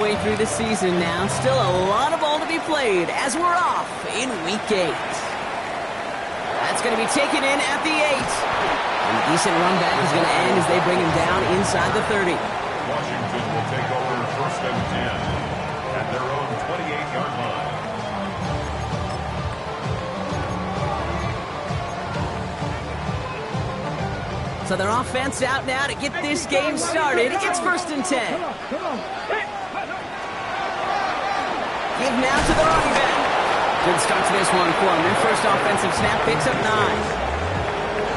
halfway through the season now. Still a lot of ball to be played as we're off in Week 8. That's going to be taken in at the 8. And a decent run back is going to end as they bring him down inside the 30. Washington will take over 1st and 10 at their own 28-yard line. So their offense out now to get this game started. It's 1st and 10. Give now to the running back. Good start to this one for him. Their first offensive snap picks up 9.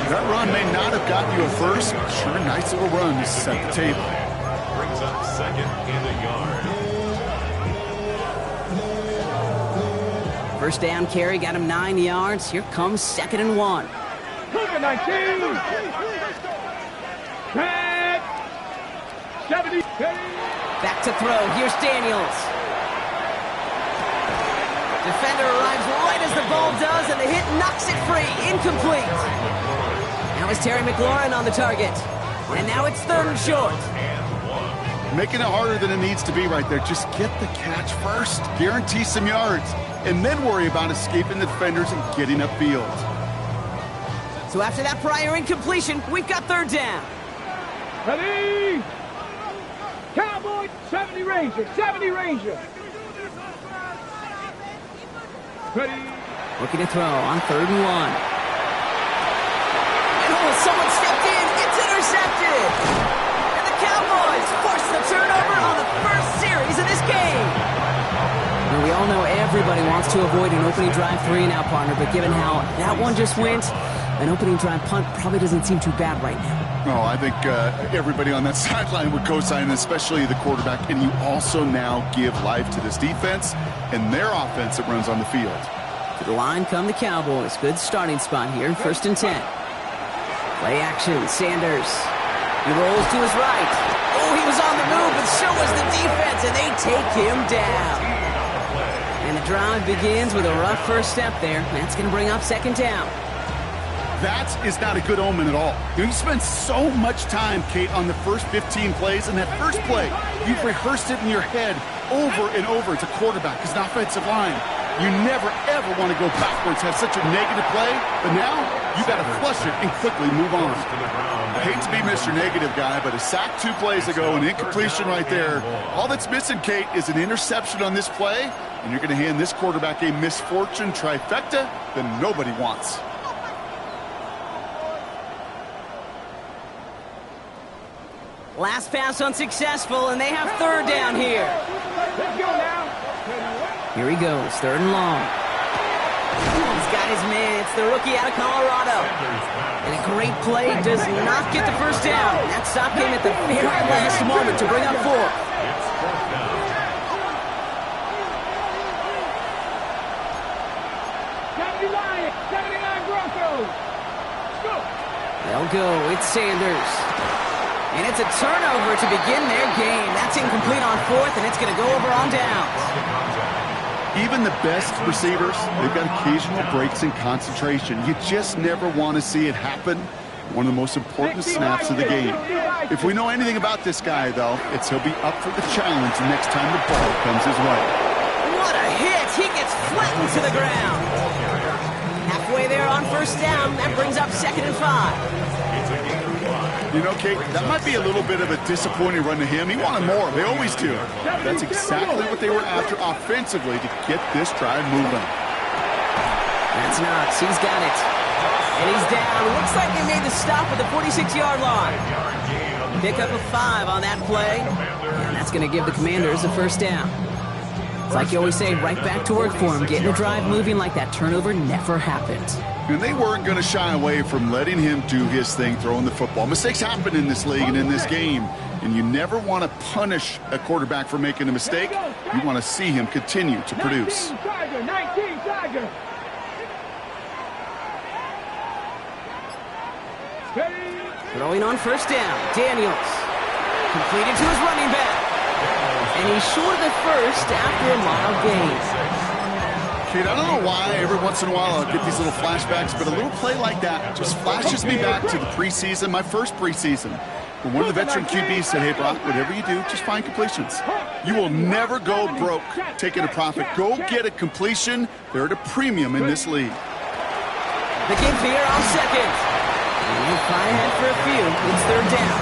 That run may not have gotten you a first. Sure, nice little run to set the table. Brings up 2nd and a yard. First down carry got him 9 yards. Here comes 2nd and 1. 70. Back to throw. Here's Daniels. Defender arrives right as the ball does, and the hit knocks it free. Incomplete. Now it's Terry McLaurin on the target. And now it's 3rd and short. Making it harder than it needs to be right there. Just get the catch first. Guarantee some yards. And then worry about escaping the defenders and getting upfield. So after that prior incompletion, we've got 3rd down. Ready? Cowboy, 70 Ranger, 70 Ranger. Ready? Looking to throw on 3rd and 1. And someone stepped in. It's intercepted. And the Cowboys force the turnover on the first series of this game. Now, we all know everybody wants to avoid an opening drive 3 now, partner, but given how that one just went, an opening drive punt probably doesn't seem too bad right now. No, I think everybody on that sideline would co-sign, especially the quarterback. And you also now give life to this defense and their offense that runs on the field. To the line come the Cowboys. Good starting spot here, 1st and 10. Play action, Sanders. He rolls to his right. Oh, he was on the move, but so was the defense, and they take him down. And the drive begins with a rough first step there. That's going to bring up 2nd down. That is not a good omen at all. You spend so much time, Kate, on the first 15 plays, and that first play, you've rehearsed it in your head over and over. It's a quarterback, it's an offensive line. You never, ever want to go backwards, have such a negative play, but now you got to flush it and quickly move on. I hate to be Mr. Negative guy, but a sack 2 plays ago, an incompletion right there. All that's missing, Kate, is an interception on this play, and you're going to hand this quarterback a misfortune trifecta that nobody wants. Last pass unsuccessful, and they have 3rd down here. Let's go now. Here he goes, 3rd and long. He's got his man. It's the rookie out of Colorado. And a great play does not get the first down. That stop came at the very last moment to bring up 4. They'll go. It's Sanders. And it's a turnover to begin their game. That's incomplete on 4th, and it's going to go over on downs. Even the best receivers, they've got occasional breaks in concentration. You just never want to see it happen. One of the most important snaps of the game. If we know anything about this guy, though, it's he'll be up for the challenge the next time the ball comes his way. What a hit! He gets flattened to the ground. Halfway there on 1st down. That brings up 2nd and 5. You know, Kate, that might be a little bit of a disappointing run to him. He wanted more. They always do. That's exactly what they were after offensively to get this drive moving. That's Knox. He's got it. And he's down. Looks like they made the stop at the 46-yard line. Pick up a 5 on that play. And that's going to give the Commanders a 1st down. It's like you always say, right back to work for him. Getting the drive moving like that turnover never happened. And they weren't going to shy away from letting him do his thing, throwing the football. Mistakes happen in this league and in this game. And you never want to punish a quarterback for making a mistake. You want to see him continue to produce. 19 Tiger. Throwing on 1st down. Daniels. Completed to his running back. And he's short of the first after a mild gain. Kate, I don't know why every once in a while I'll get these little flashbacks, but a little play like that just flashes me back to the preseason, my first preseason. But one of the veteran QBs said, hey, Brock, whatever you do, just find completions. You will never go broke taking a profit. Go get a completion. They're at a premium in this league. The game's here on second. And fly ahead for a few. It's third down.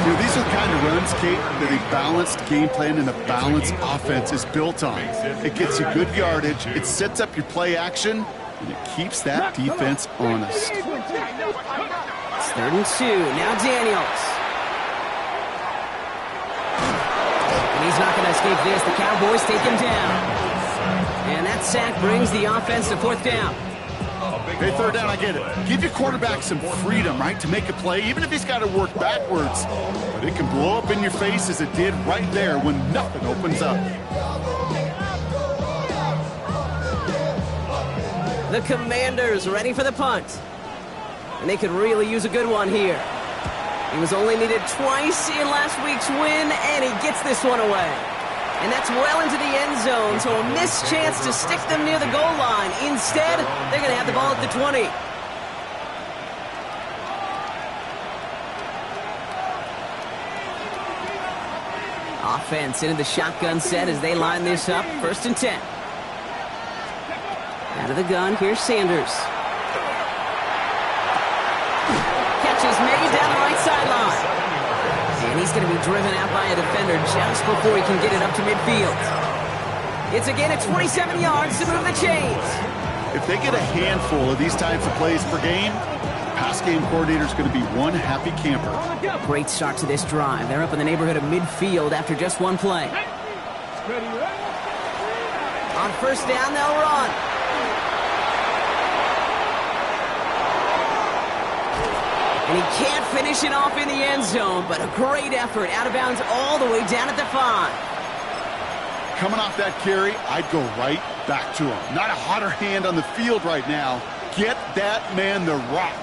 You know, these are the kind of runs, Kate, that a balanced game plan and a balanced offense is built on. It gets you good yardage, it sets up your play action, and it keeps that defense honest. It's third and 2. Now Daniels. And he's not going to escape this. The Cowboys take him down. And that sack brings the offense to fourth down. Hey, third down, I get it. Give your quarterback some freedom, right, to make a play, even if he's got to work backwards. But it can blow up in your face as it did right there when nothing opens up. The Commanders ready for the punt. And they could really use a good one here. He was only needed twice in last week's win, and he gets this one away. And that's well into the end zone, so a missed chance to stick them near the goal line. Instead, they're going to have the ball at the 20. Offense into the shotgun set as they line this up. First and 10. Out of the gun, here's Sanders. Catch is made down the right sideline. And he's going to be driven out by a defender just before he can get it up to midfield. It's again at 27 yards to move the chains. If they get a handful of these types of plays per game, the pass game coordinator is going to be one happy camper. Great start to this drive. They're up in the neighborhood of midfield after just one play. On first down, they'll run. And he can't finish it off in the end zone, but a great effort. Out of bounds all the way down at the 5. Coming off that carry, I'd go right back to him. Not a hotter hand on the field right now. Get that man the rock.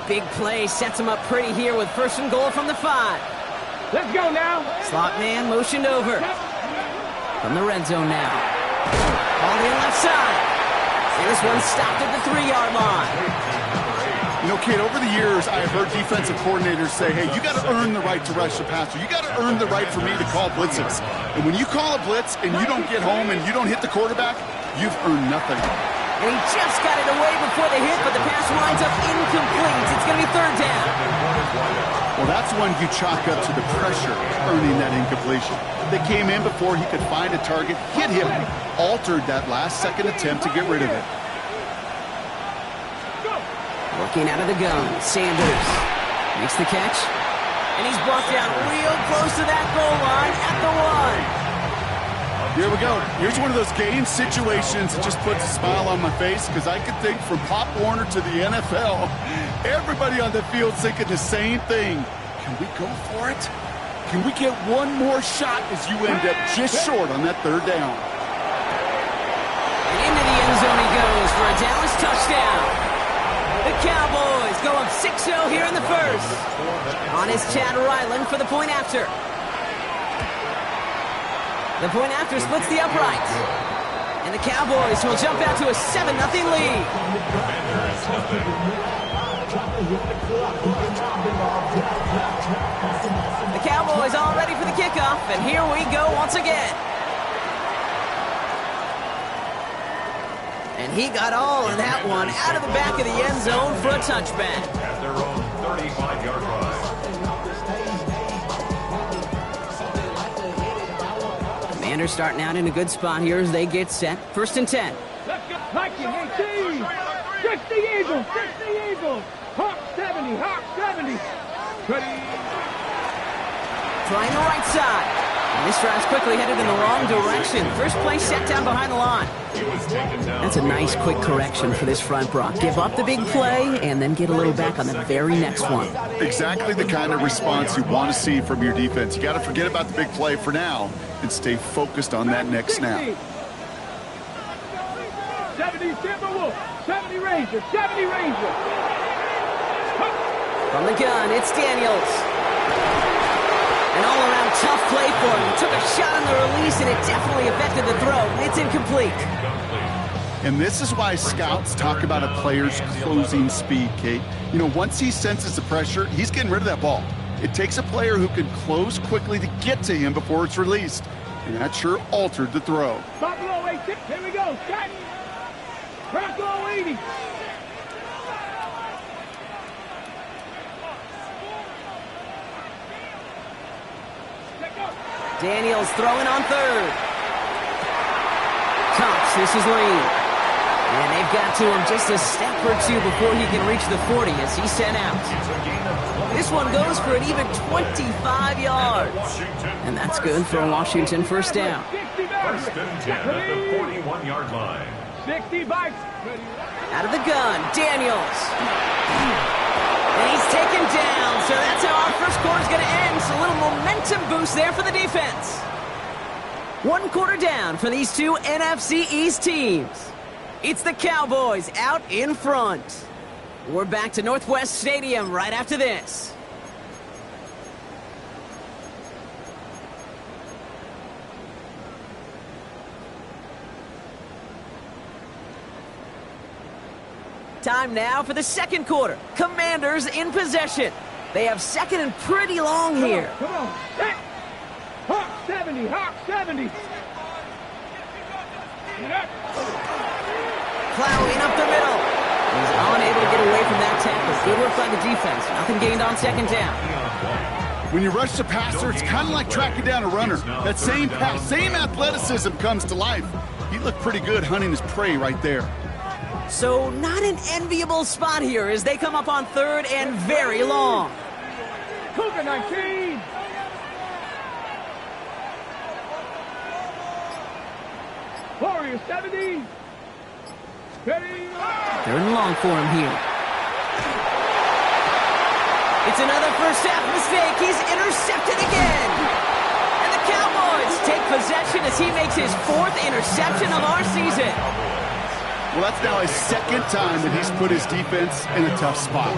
Big play sets him up pretty here with first and goal from the 5. Let's go now. Slot man motioned over. From the red zone now. On the left side. And this one stopped at the 3-yard line. You know, Kate, over the years, I've heard defensive coordinators say, hey, you got to earn the right to rush the passer. You got to earn the right for me to call blitzes. And when you call a blitz and you don't get home and you don't hit the quarterback, you've earned nothing. And he just got it away before the hit, but the pass winds up incomplete. It's going to be third down. Well, that's when you chalk up to the pressure earning that incompletion. They came in before he could find a target, hit him, altered that last-second attempt to get rid of it. Looking out of the gun, Sanders makes the catch, and he's brought down real close to that goal line at the 1. Here we go. Here's one of those game situations that just puts a smile on my face because I can think from Pop Warner to the NFL, everybody on the field thinking the same thing. Can we go for it? Can we get one more shot as you end up just short on that third down? And into the end zone he goes for a Dallas touchdown. The Cowboys go up 6-0 here in the first. On is Chad Ryland for the point after. The point after splits the upright. And the Cowboys will jump out to a 7-0 lead. The Cowboys all ready for the kickoff, and here we go once again. And he got all of that one out of the back of the end zone for a touchback. At their own 35-yard line. Commanders starting out in a good spot here as they get set. First and 10. Let's go. Mikey, 18. 60 Eagles. 60 Eagles. Hawk 70. Hawk 70. Ready. Trying the right side. And this drive's quickly headed in the wrong direction. First play set down behind the line. That's a nice quick correction for this front, Brock. Give up the big play and then get a little back on the very next one. Exactly the kind of response you want to see from your defense. You got to forget about the big play for now and stay focused on that next snap. 70 Timberwolves. 70 Rangers. 70 Rangers. From the gun, it's Daniels. An all-around tough play for him. Took a shot on the release, and it definitely affected the throw. It's incomplete. And this is why scouts talk about a player's closing speed, Kate. You know, once he senses the pressure, he's getting rid of that ball. It takes a player who can close quickly to get to him before it's released. And that sure altered the throw. Stop below 80. Here we go. Set. Crack below 80. Daniels throwing on third. Tops, this is Lane. And they've got to him just a step or two before he can reach the 40 as he's sent out. This one goes for an even 25 yards. And that's good for a Washington first down. First and 10 at the 41-yard line. 60 bikes. Out of the gun, Daniels. And he's taken down, so that's how our first quarter's going to end. So a little momentum boost there for the defense. 1 quarter down for these two NFC East teams. It's the Cowboys out in front. We're back to Northwest Stadium right after this. Time now for the second quarter. Commanders in possession. They have second and pretty long here. Come on. Set. Hawk 70. Hawk 70. Plowing up the middle. He's unable to get away from that tackle. Good work by the defense. Nothing gained on second down. When you rush the passer, it's kind of like tracking down a runner. That same pass, same athleticism comes to life. He looked pretty good hunting his prey right there. So not an enviable spot here as they come up on third and very long. Cougar 19. Warrior 70. Ready. Third and long for him here. It's another first half mistake. He's intercepted again. And the Cowboys take possession as he makes his 4th interception of our season. Well, that's now his 2nd time that he's put his defense in a tough spot.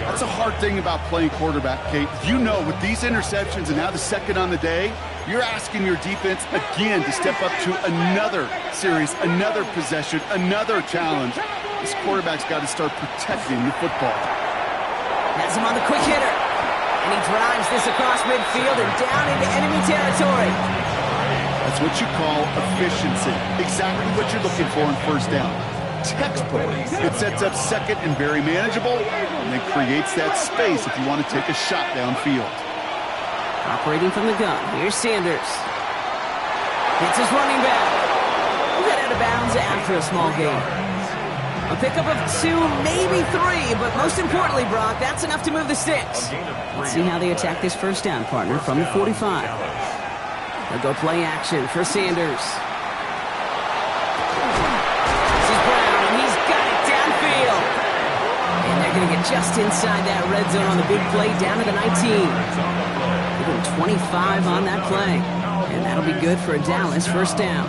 That's a hard thing about playing quarterback, Kate. You know, with these interceptions and now the 2nd on the day, you're asking your defense again to step up to another series, another possession, another challenge. This quarterback's got to start protecting the football. Has him on the quick hitter. And he drives this across midfield and down into enemy territory. That's what you call efficiency. Exactly what you're looking for in first down. Textbook. It sets up second and very manageable, and it creates that space if you want to take a shot downfield. Operating from the gun. Here's Sanders. Hits his running back. We'll get out of bounds after a small gain. A pickup of 2, maybe 3, but most importantly, Brock, that's enough to move the sticks. Let's see how they attack this first down, partner, from the 45. They'll go play action for Sanders. This is Brown, and he's got it downfield. And they're going to get just inside that red zone on the big play down to the 19. Give him 25 on that play. And that'll be good for a Dallas first down.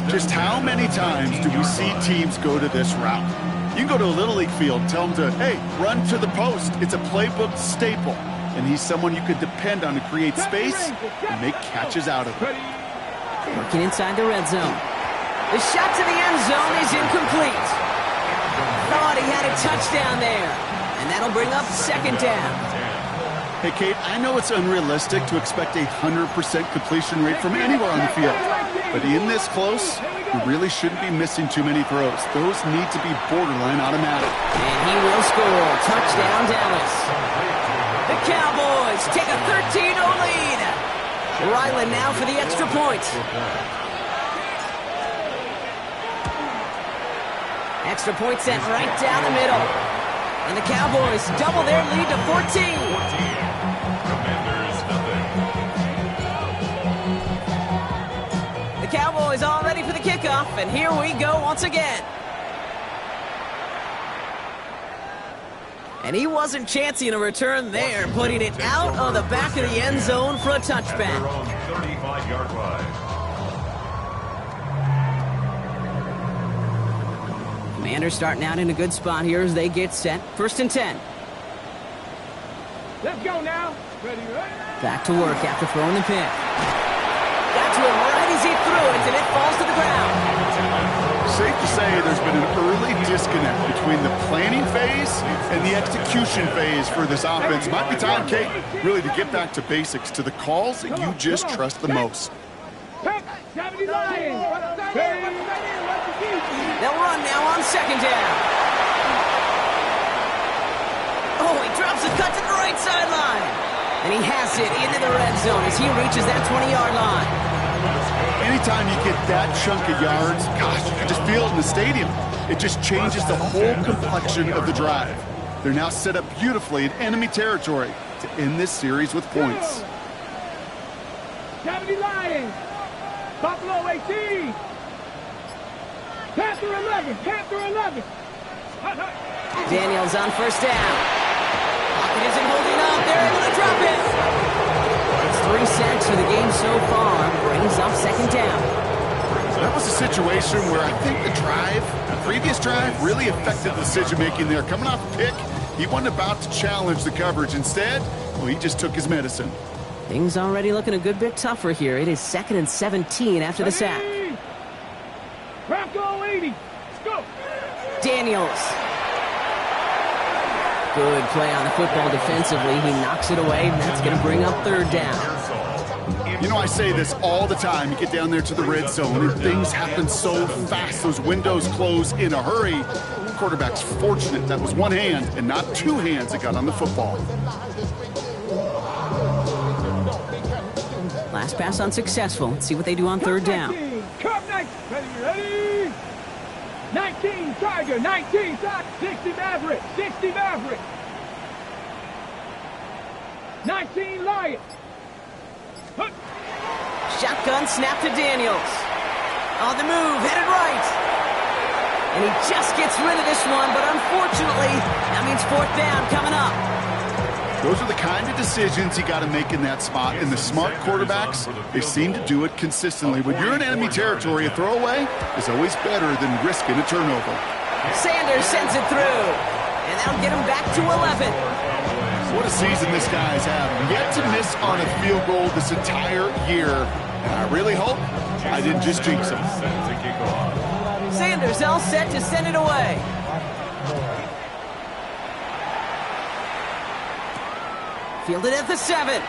Just how many times do we see teams go to this route? You can go to a Little League field, tell them to, hey, run to the post. It's a playbook staple. And he's someone you could depend on to create space and make catches out of it. Working inside the red zone. The shot to the end zone is incomplete. Thought he had a touchdown there. And that'll bring up second down. Hey, Kate, I know it's unrealistic to expect a 100% completion rate from anywhere on the field. But in this close, you really shouldn't be missing too many throws. Those need to be borderline automatic. And he will score. Touchdown, Dallas. The Cowboys take a 13-0 lead. Ryland now for the extra point. Extra point sent right down the middle. And the Cowboys double their lead to 14. The Cowboys all ready for the kickoff, and here we go once again. And he wasn't chancing a return there, putting it out of the back of the end zone for a touchback. 35-yard line. Commanders starting out in a good spot here as they get set. First and 10. Let's go now. Ready. Back to work after throwing the pick. Got to him right as he threw it, and it falls to the ground. Safe to say disconnect between the planning phase and the execution phase for this offense. Might be time, Kate, really to get back to basics, to the calls that you just trust the most. They'll run now on second down. Oh, he drops a cut to the right sideline. And he has it into the red zone as he reaches that 20-yard line. Anytime you get that chunk of yards, gosh, you can just feel it in the stadium. It just changes the whole complexion of the drive. They're now set up beautifully in enemy territory to end this series with points. 70 Lions. Buffalo 18. Panther 11. Panther 11. Daniels on first down. Pocket isn't holding up. They're able to drop it. It's 3 sacks for the game so far. Brings up second down. That was a situation where I think the previous drive, really affected the decision-making there. Coming off a pick, he wasn't about to challenge the coverage. Instead, well, he just took his medicine. Things already looking a good bit tougher here. It is 2nd and 17 after the sack. Bronco 80. Let's go. Daniels. Good play on the football defensively. He knocks it away, and that's going to bring up third down. You know, I say this all the time. You get down there to the red zone, and things happen so fast. Those windows close in a hurry. The quarterback's fortunate that was one hand and not two hands that got on the football. Last pass unsuccessful. Let's see what they do on third down. 19. Come 19. Ready? 19 Tiger. 19 Tiger. 60 Maverick. 60 Maverick. 19 Lion. Shotgun snap to Daniels. On the move, headed right. And he just gets rid of this one, but unfortunately, that means fourth down coming up. Those are the kind of decisions you got to make in that spot. And the smart quarterbacks, they seem to do it consistently. When you're in enemy territory, a throwaway is always better than risking a turnover. Sanders sends it through. And that'll get him back to 11. What a season this guy's having. Yet to miss on a field goal this entire year. And I really hope I didn't just jinx him. Sanders all set to send it away. Fielded at the 7.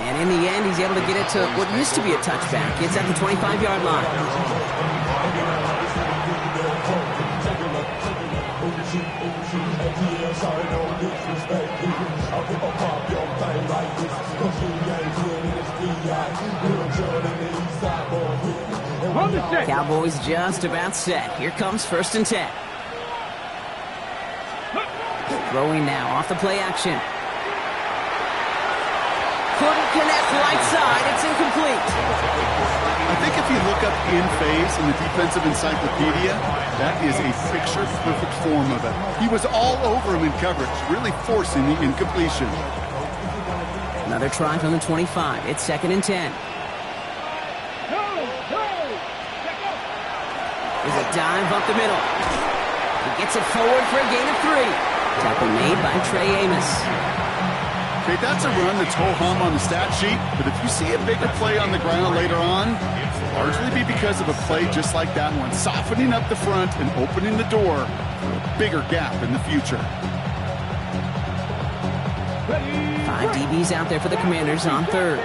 And in the end, he's able to get it to what used to be a touchback. It's at the 25-yard line. Cowboys just about set. Here comes 1st and 10. Throwing now off the play action. Couldn't connect right side. It's incomplete. I think if you look up in phase in the defensive encyclopedia, that is a picture-perfect form of it. He was all over him in coverage, really forcing the incompletion. Another try from the 25. It's 2nd and 10. There's a dive up the middle. He gets it forward for a gain of 3. Tackle made by Trey Amos. Okay, that's a run that's ho-hum on the stat sheet, but if you see a bigger play on the ground later on, it'll largely be because of a play just like that one, softening up the front and opening the door for a bigger gap in the future. 5 DBs out there for the Commanders on third.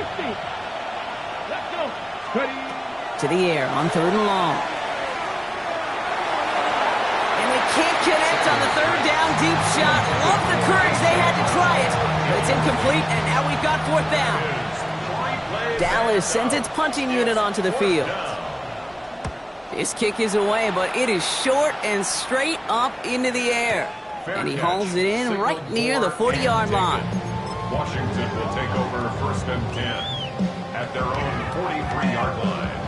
To the air on 3rd and long. Can't connect on the 3rd down deep shot. Love the courage they had to try it, but it's incomplete, and now we've got 4th down. Dallas sends its punting unit onto the field. This kick is away, but it is short and straight up into the air. And he hauls it in right near the 40-yard line. Washington will take over 1st and 10 at their own 43-yard line.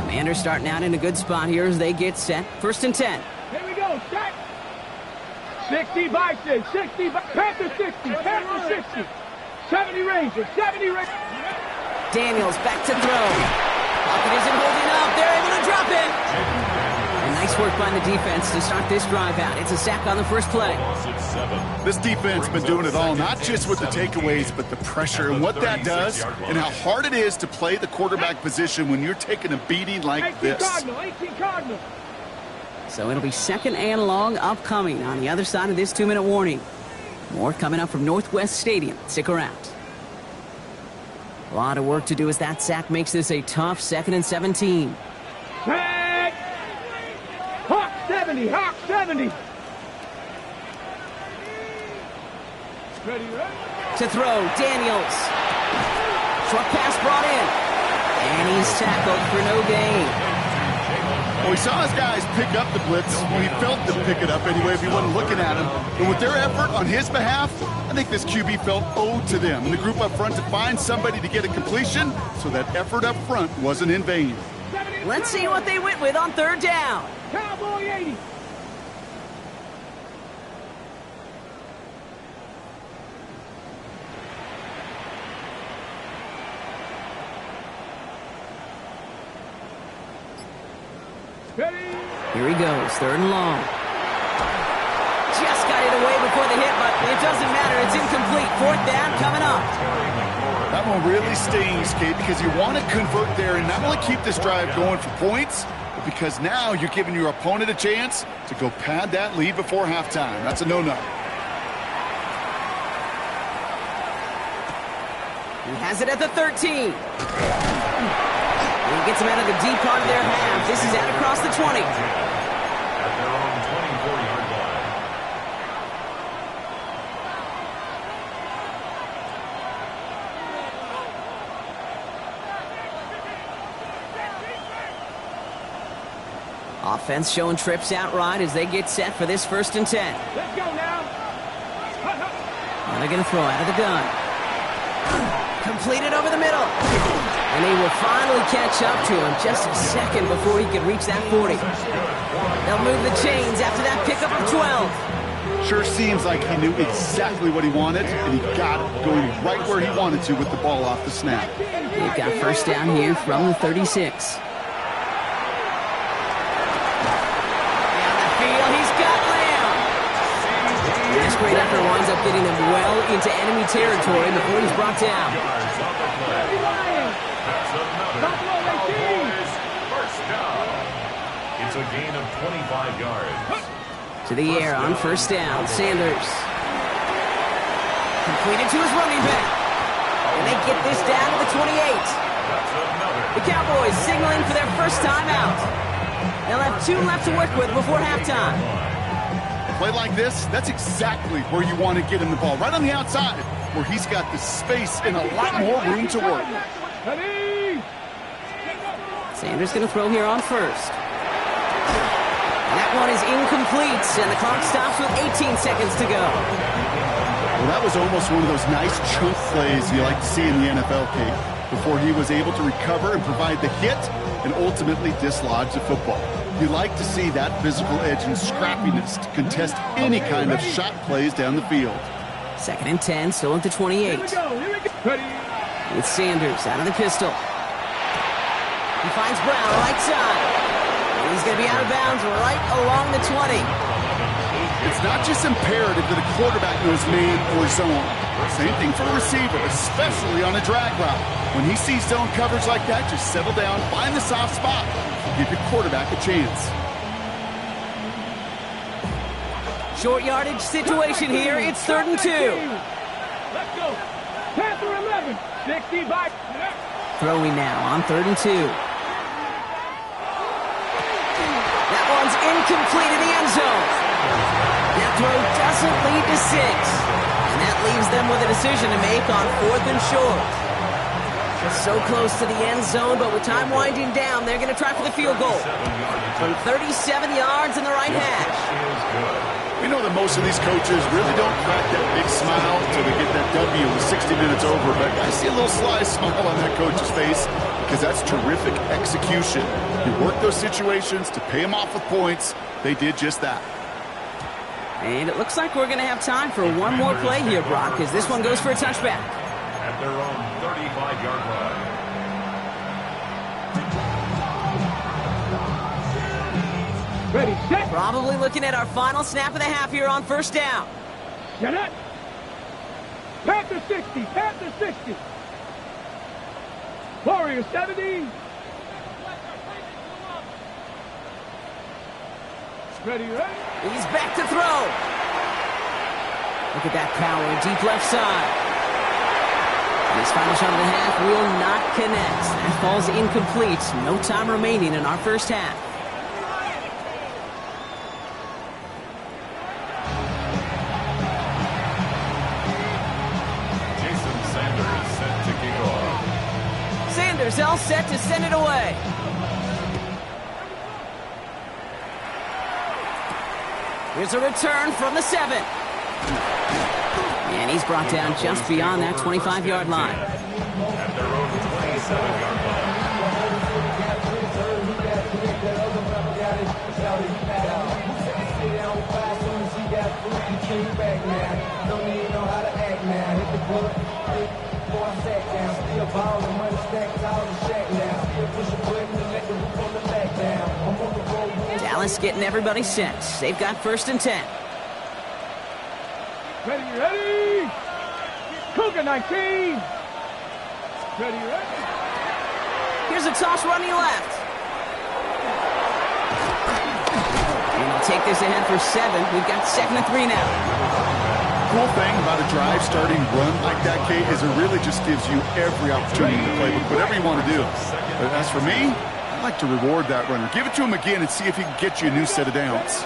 Commanders starting out in a good spot here as they get set. 1st and 10. Here we go, set. 60 Bison, 60 Panther 60, Panther 60. 70 Rangers, 70 Rangers. Daniels back to throw. Pocket isn't holding up. They're able to drop it. And Nice work by the defense to start this drive out. It's a sack on the first play. This defense has been doing it all, not just with the takeaways, but the pressure and what that does and how hard it is to play the quarterback position when you're taking a beating like this. 18 Cardinal. So it'll be 2nd and long upcoming on the other side of this 2-minute warning. More coming up from Northwest Stadium. Stick around. A lot of work to do as that sack makes this a tough 2nd and 17. Tag! Hawk 70, Hawk 70. Ready, ready? To throw, Daniels. Short pass brought in. And he's tackled for no gain. Well, he saw his guys pick up the blitz. Well, he felt them pick it up anyway if he wasn't looking at him. But with their effort on his behalf, I think this QB felt owed to them and the group up front to find somebody to get a completion, so that effort up front wasn't in vain. Let's see what they went with on 3rd down. Cowboy 80. Ready? Here he goes, 3rd and long. Just got it away before the hit, but it doesn't matter. It's incomplete. 4th down coming up. That one really stings, Kate, because you want to convert there and not only keep this drive going for points, but because now you're giving your opponent a chance to go pad that lead before halftime. That's a no-no. He has it at the 13. He gets him out of the deep part of their half. This is out across the 20. At their own 24-yard line. Offense showing trips out right as they get set for this 1st and 10. Let's go now. Now they're going to throw out of the gun. Completed over the middle. And he will finally catch up to him just a second before he can reach that 40. They'll move the chains after that pickup of 12. Sure seems like he knew exactly what he wanted, and he got it going right where he wanted to with the ball off the snap. They've got 1st down here from the 36. Down the field, he's got Lamb. This great effort winds up getting him well into enemy territory before he's brought down. It's a gain of 25 yards. To the air on 1st down, Sanders. Completed to his running back. And they get this down to the 28. The Cowboys signaling for their 1st time out. They'll have 2 left to work with before halftime. A play like this, that's exactly where you want to get him the ball, right on the outside, where he's got the space and a lot more room to work. Ready? Sanders going to throw here on 1st. That one is incomplete, and the clock stops with 18 seconds to go. Well, that was almost one of those nice chunk plays you like to see in the NFL, Kate, before he was able to recover and provide the hit and ultimately dislodge the football. You like to see that physical edge and scrappiness to contest any kind of shot plays down the field. 2nd and 10, still at the 28. Here we go. Ready? With Sanders out of the pistol. He finds Brown right side. He's going to be out of bounds right along the 20. It's not just imperative that a quarterback knows man or zone. Same thing for a receiver, especially on a drag route. When he sees zone coverage like that, just settle down, find the soft spot, and give your quarterback a chance. Short yardage situation here. It's 3rd and 2. Let's go. Panther 11. 60 back. Throwing now on 3rd and 2. That one's incomplete in the end zone. That throw doesn't lead to 6. And that leaves them with a decision to make on 4th and short. So close to the end zone, but with time winding down, they're going to try for the field goal. From 37 yards in the right hash. We know that most of these coaches really don't crack that big smile until they get that W with 60 minutes over, but I see a little sly smile on that coach's face because that's terrific execution. You work those situations to pay them off with points. They did just that. And it looks like we're going to have time for one more play here, Brock, as this one goes for a touchback. At their own 35-yard line. Ready, set. Probably looking at our final snap of the half here on first down. Get it. Panther 60, Panther 60. Warrior 70. Ready, ready. He's back to throw. Look at that power, deep left side. And his final shot of the half will not connect. That falls incomplete. No time remaining in our first half. Jason Sanders set to kick off. Sanders all set to send it away. Here's a return from the 7. And he's brought down just beyond that 25-yard line. At their own 27-yard line. Dallas getting everybody set. They've got first and 10. Ready, ready. Cougar 19. Ready, ready. Here's a toss running left. And he'll take this ahead for 7. We've got 2nd and 3 now. Cool thing about a drive starting run like that, Kate, is it really just gives you every opportunity to play with whatever you want to do. But as for me, I like to reward that runner. Give it to him again and see if he can get you a new set of downs.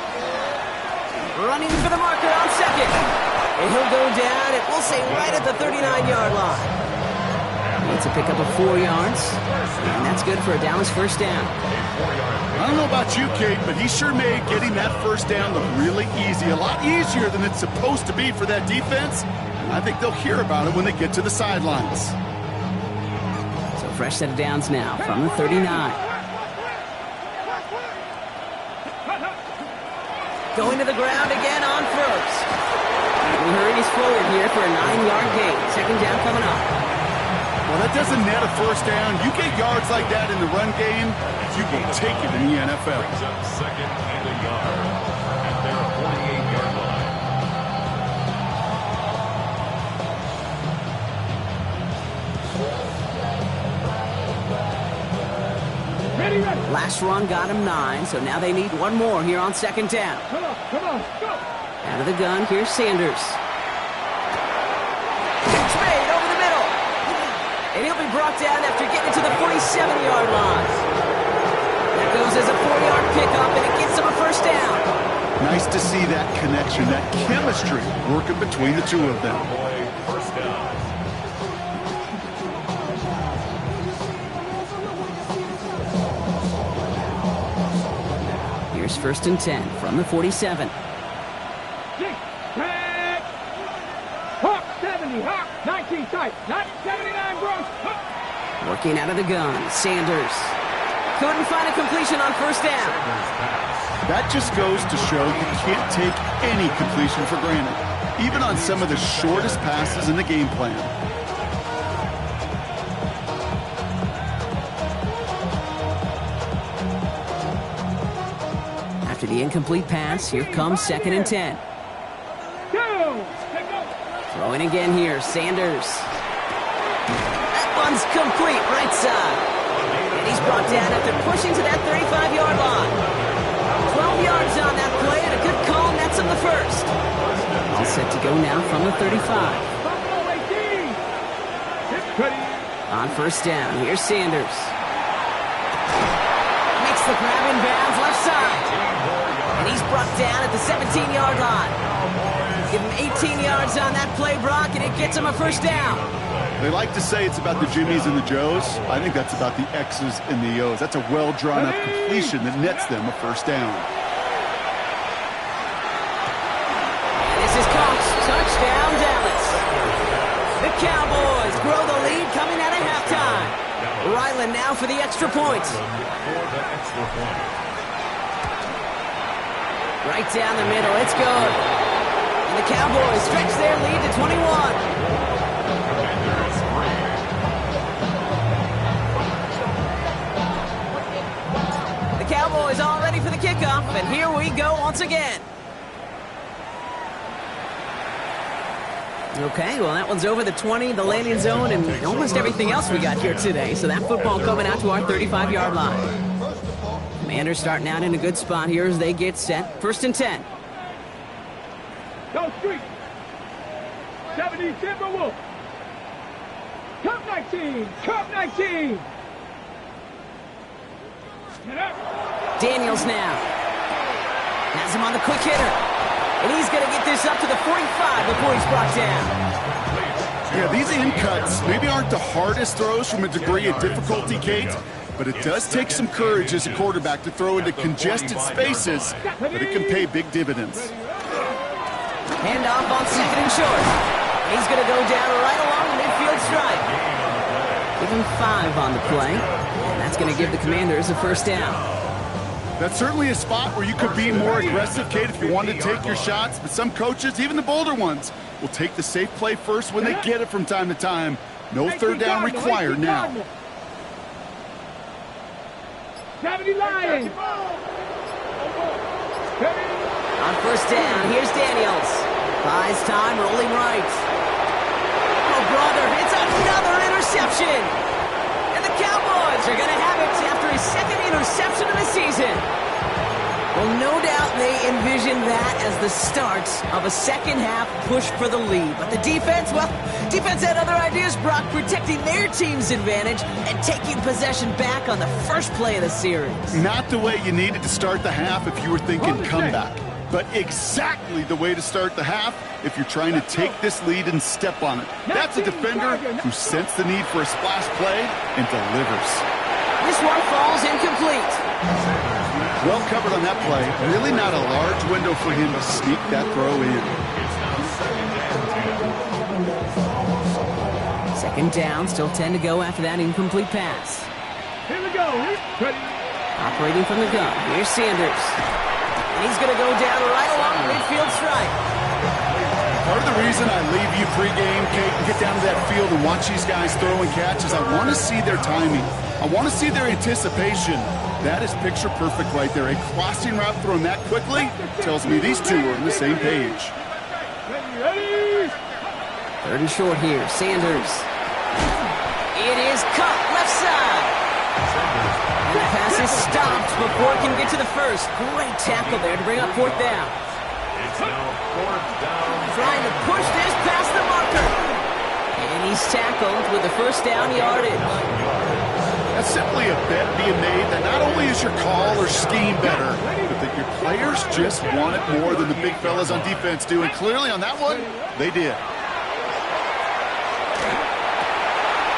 Running for the marker on 2nd. And he'll go down, and we'll say right at the 39-yard line. Needs to pick up 4 yards. And that's good for a Dallas first down. I don't know about you, Kate, but he sure made getting that first down look really easy. A lot easier than it's supposed to be for that defense. And I think they'll hear about it when they get to the sidelines. So fresh set of downs now from the 39. Going to the ground again on first. He hurries forward here for a 9-yard gain. 2nd down coming up. Well, that doesn't net a first down. You get yards like that in the run game, you will take it in the NFL. Brings up 2nd and a yard at their 48-yard line. Ready, ready. Last run got him 9, so now they need 1 more here on 2nd down. Come on, go. Out of the gun, here's Sanders. Spade over the middle. And he'll be brought down after getting to the 47-yard line. That goes as a 4-yard pickup, and it gets him a first down. Nice to see that connection, that chemistry working between the two of them. Boy, first down. Here's 1st and 10 from the 47. Tag. Hawk 70, Hawk 19 tight. 79 Bronx. Working out of the gun, Sanders. Couldn't find a completion on first down. That just goes to show you can't take any completion for granted, even on some of the shortest passes in the game plan. After the incomplete pass, here comes 2nd and 10. Throwing again here, Sanders. That one's complete, right side. And he's brought down after pushing to that 35-yard line. 12 yards on that play, and a good call nets him the first. All set to go now from the 35. On first down, here's Sanders. Makes the grab in bounds left side. And he's brought down at the 17-yard line. Give him 18 yards on that play, Brock, and it gets him a first down. They like to say it's about the Jimmies and the Joes. I think that's about the X's and the O's. That's a well-drawn-up completion that nets them a first down. This is Cox. Touchdown, Dallas. The Cowboys grow the lead coming out of halftime. Ryland now for the extra point. Right down the middle. It's good. And the Cowboys stretch their lead to 21. The Cowboys all ready for the kickoff. and here we go once again. Okay, well, that one's over the 20, the landing zone, and almost everything else we got here today. So that football coming out to our 35-yard line. Commanders starting out in a good spot here as they get set. 1st and 10. Go street. 70 Timberwolves. Cup 19. Cup 19. Get up. Daniels now. Has him on the quick hitter. And he's going to get this up to the 45 before he's brought down. Yeah, these in cuts maybe aren't the hardest throws from a degree of difficulty, Kate, but it does take some courage as a quarterback to throw into congested spaces, but it can pay big dividends. Handoff on 2nd and short. He's going to go down right along the midfield stripe. Give him 5 on the play, and that's going to give the Commanders a 1st down. That's certainly a spot where you could be more aggressive, Kate, if you wanted to take your shots. But some coaches, even the bolder ones, will take the safe play first when they get it from time to time. No 3rd down required now. 70 Lions. On 1st down, here's Daniels. Buys time, rolling right. Oh, brother, it's another interception. And the Cowboys are going to have it after his 2nd interception of the season. Well, no doubt they envision that as the start of a second-half push for the lead. But the defense, well, defense had other ideas, Brock, protecting their team's advantage and taking possession back on the first play of the series. Not the way you needed to start the half if you were thinking comeback, but exactly the way to start the half if you're trying to take this lead and step on it. That's a defender who sensed the need for a splash play and delivers. This one falls incomplete. Well covered on that play. Really not a large window for him to sneak that throw in. 2nd down, still 10 to go after that incomplete pass. Here we go. Ready. Operating from the gun, here's Sanders. And he's going to go down right along the midfield stripe. Part of the reason I leave you pregame, Kate, and get down to that field and watch these guys throw and catch is I want to see their timing. I want to see their anticipation. That is picture perfect right there. A crossing route thrown that quickly tells me these two are on the same page. Ready. 3rd and short here, Sanders. It is cut left side. And the pass is stopped before it can get to the 1st. Great tackle there to bring up 4th down. It's now 4th down. Trying to push this past the marker. And he's tackled with the 1st down yardage. That's simply a bet being made that not only is your call or scheme better, but that your players just want it more than the big fellas on defense do. And clearly on that one, they did.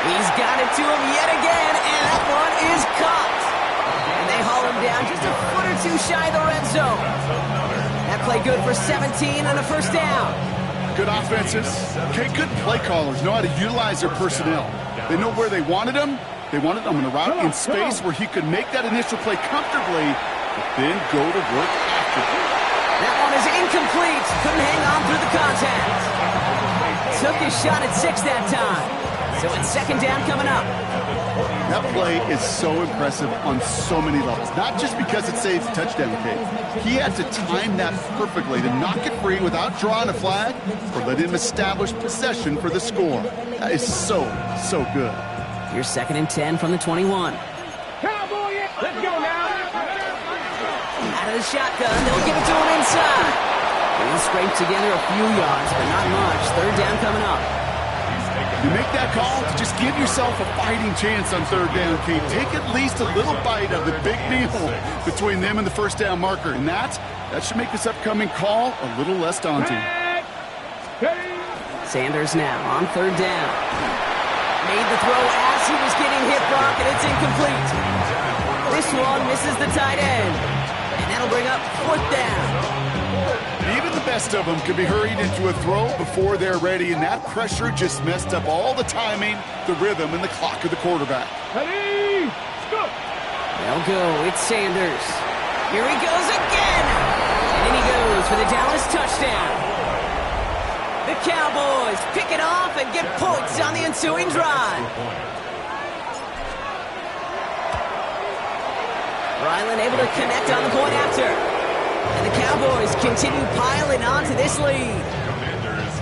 He's got it to him yet again, and that one is caught. And they haul him down just a foot or 2 shy of the red zone. That play good for 17 and a 1st down. Good offenses. Okay, good play callers know how to utilize their personnel. They know where they wanted them. They wanted him in a route in space where he could make that initial play comfortably, but then go to work after. That one is incomplete. Couldn't hang on through the contact. Took his shot at 6 that time. So it's 2nd down coming up. That play is so impressive on so many levels. Not just because it saves a touchdown, Kate. He had to time that perfectly to knock it free without drawing a flag or let him establish possession for the score. That is so good. Here's 2nd and 10 from the 21. Cowboy, let's go now. Out of the shotgun, they'll give it to him inside. He'll scrape together a few yards, but not much. 3rd down coming up. You make that call to just give yourself a fighting chance on 3rd down, Kate. Take at least a little bite of the big meal between them and the 1st down marker. And that should make this upcoming call a little less daunting. Sanders now on 3rd down. Made the throw as he was getting hit, Brock, and it's incomplete. This one misses the tight end. And that'll bring up 4th down. Even the best of them could be hurried into a throw before they're ready, and that pressure just messed up all the timing, the rhythm, and the clock of the quarterback. Ready, go. They'll go. It's Sanders. Here he goes again. And in he goes for the Dallas touchdown. The Cowboys pick it off and get points on the ensuing drive. Ryland able to connect on the point after. And the Cowboys continue piling onto this lead. Commanders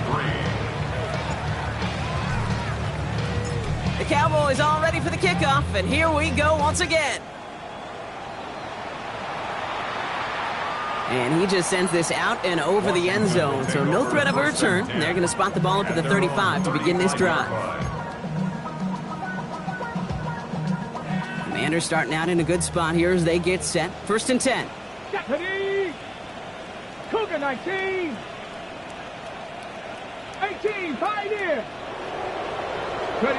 3. The Cowboys all ready for the kickoff, and here we go once again. And he just sends this out and over the end zone, so no threat of a return. They're going to spot the ball up at the 35 to begin this drive. Commanders starting out in a good spot here as they get set. 1st and 10. Deputy! Cougar 19! 18, Pioneer! Ready?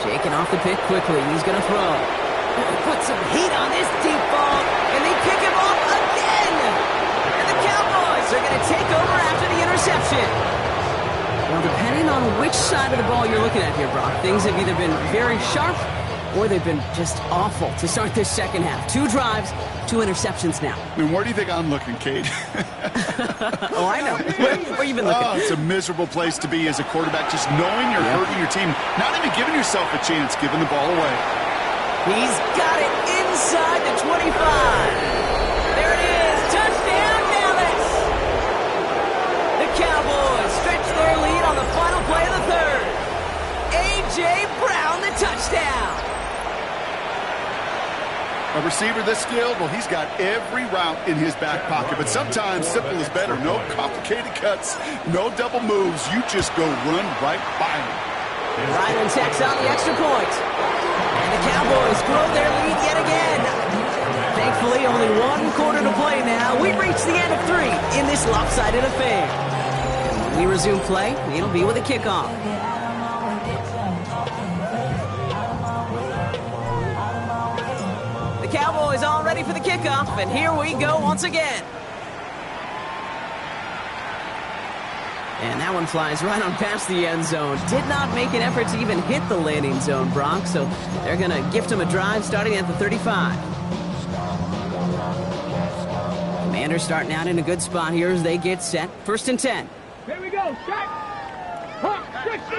Shaking off the pick quickly. He's going to throw. Put some heat on this deep ball, and they pick him off again! And the Cowboys are going to take over after the interception. Well, depending on which side of the ball you're looking at here, Brock, things have either been very sharp or they've been just awful to start this second half. 2 drives, 2 interceptions now. I mean, where do you think I'm looking, Kate? Oh, I know. Where you been looking? Oh, it's a miserable place to be as a quarterback, just knowing you're hurting your team, not even giving yourself a chance, giving the ball away. He's got it inside the 25. There it is. Touchdown, Dallas. The Cowboys stretch their lead on the final play of the third. A.J. Brown, the touchdown. A receiver this skilled, well, he's got every route in his back pocket. But sometimes simple is better. No complicated cuts, no double moves. You just go run right by him. Ryland tacks on the extra point. And the Cowboys grow their lead yet again. Thankfully, only 1 quarter to play now. We've reached the end of 3 in this lopsided affair. When we resume play, it'll be with a kickoff. The Cowboys all ready for the kickoff, and here we go once again. And that one flies right on past the end zone. Did not make an effort to even hit the landing zone, Brock, so they're going to gift him a drive starting at the 35. Commanders starting out in a good spot here as they get set. 1st and 10. Here we go, shot! Hawk 60!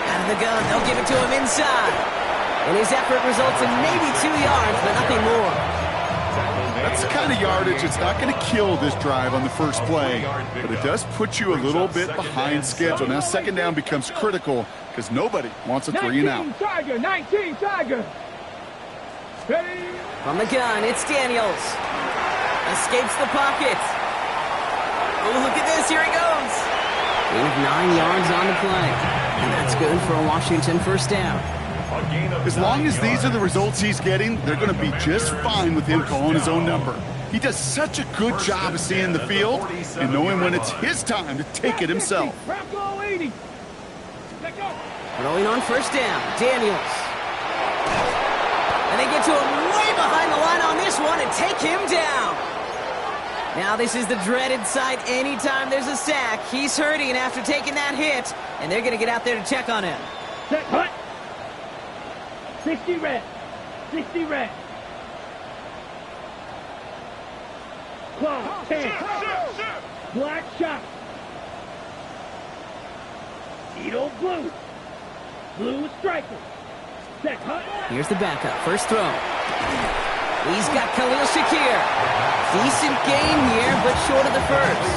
Out of the gun, they'll give it to him inside. And his effort results in maybe 2 yards, but nothing more. That's the kind of yardage it's not going to kill this drive on the first play, but it does put you a little bit behind schedule. Now second down becomes critical because nobody wants a 3 and out. 19 Tiger, 19 Tiger. Ready? From the gun, it's Daniels. Escapes the pocket. Oh, look at this, here he goes. Gain of 9 yards on the play. And that's good for a Washington first down. As long as these are the results he's getting, they're going to be just fine with him calling his own number. He does such a good job of seeing the field and knowing when it's his time to take it himself. Bronco 80. Let go. Throwing on first down, Daniels. And they get to him way behind the line on this one and take him down. Now this is the dreaded sight anytime there's a sack. He's hurting after taking that hit, and they're going to get out there to check on him. Set, hut. 60 red. 60 red. Claw, 10. Black shot. Needle blue. Blue striker. Set, hut. Here's the backup. First throw. He's got Khalil Shakir. Decent game here, but short of the first.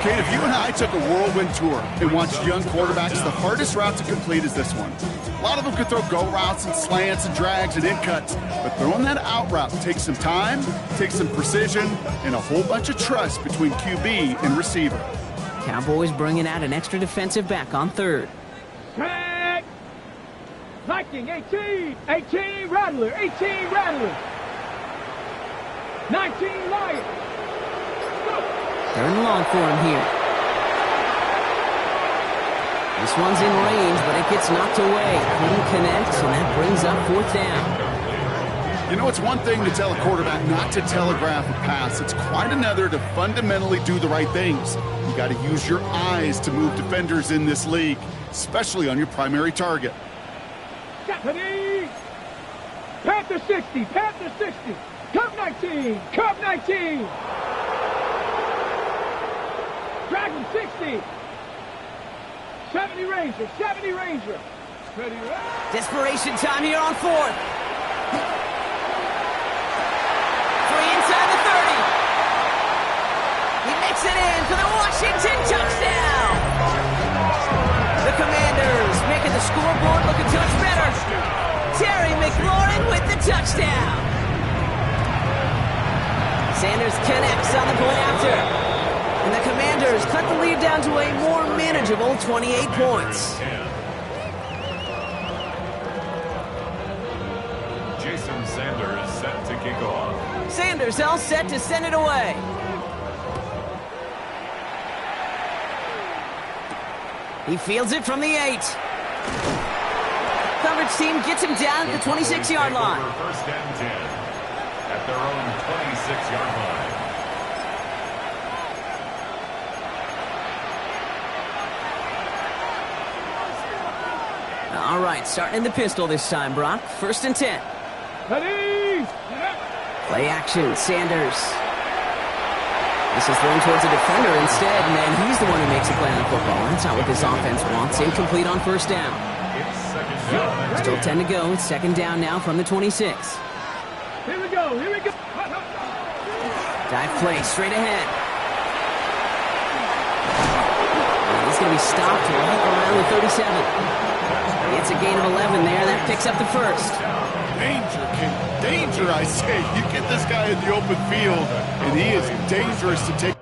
Kate, if you and I took a whirlwind tour and watched young quarterbacks, the hardest route to complete is this one. A lot of them could throw go routes and slants and drags and in cuts, but throwing that out route takes some time, takes some precision, and a whole bunch of trust between QB and receiver. Cowboys bringing out an extra defensive back on third. Tag. Viking 18. 18 Rattler. 18 Rattler. 19 Lion. They're in long for him here. This one's in range, but it gets knocked away. Couldn't connect, and that brings up 4th down. You know, it's one thing to tell a quarterback not to telegraph a pass. It's quite another to fundamentally do the right things. You got to use your eyes to move defenders in this league, especially on your primary target. Japanese. Panther 60. Panther 60. Cub 19. Cub 19. Dragon 60. 70 Ranger. 70 Ranger. Ready, Desperation time here on 4th. for the Washington touchdown. The Commanders making the scoreboard look a touch better. Terry McLaurin with the touchdown. Sanders connects on the point after. And the Commanders cut the lead down to a more manageable 28 points. Jason Sanders set to kick off. Sanders all set to send it away. He fields it from the 8. Coverage team gets him down at the 26-yard line. First and 10 at their own 26-yard line. All right, starting in the pistol this time, Brock. First and 10. Ready? Play action, Sanders. This is thrown towards a defender instead, and then he's the one who makes a play on football. That's not what this offense wants. Incomplete on first down. It's second down. Still 10 to go. It's second down now from the 26. Here we go. Dive play straight ahead. And he's going to be stopped right around the 37. It's a gain of 11 there. That picks up the first. Danger, King. Danger, I say. You get this guy in the open field, and he is dangerous to take.